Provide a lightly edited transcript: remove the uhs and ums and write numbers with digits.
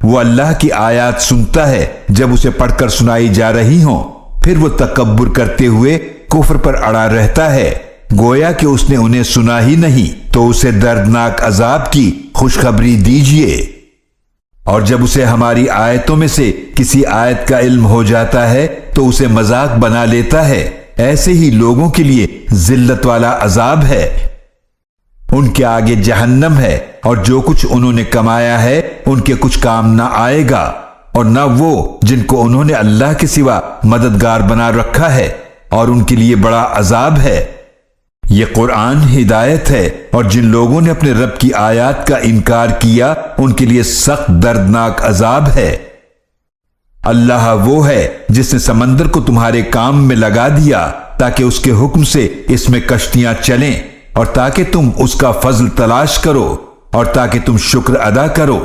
وہ اللہ کی آیات سنتا ہے جب اسے پڑھ کر سنائی جا رہی ہوں، پھر وہ تکبر کرتے ہوئے کفر پر اڑا رہتا ہے، گویا کہ اس نے انہیں سنا ہی نہیں، تو اسے دردناک عذاب کی خوشخبری دیجیے۔ اور جب اسے ہماری آیتوں میں سے کسی آیت کا علم ہو جاتا ہے تو اسے مذاق بنا لیتا ہے، ایسے ہی لوگوں کے لیے ذلت والا عذاب ہے۔ ان کے آگے جہنم ہے، اور جو کچھ انہوں نے کمایا ہے ان کے کچھ کام نہ آئے گا، اور نہ وہ جن کو انہوں نے اللہ کے سوا مددگار بنا رکھا ہے، اور ان کے لیے بڑا عذاب ہے۔ یہ قرآن ہدایت ہے، اور جن لوگوں نے اپنے رب کی آیات کا انکار کیا ان کے لیے سخت دردناک عذاب ہے۔ اللہ وہ ہے جس نے سمندر کو تمہارے کام میں لگا دیا تاکہ اس کے حکم سے اس میں کشتیاں چلیں، اور تاکہ تم اس کا فضل تلاش کرو، اور تاکہ تم شکر ادا کرو۔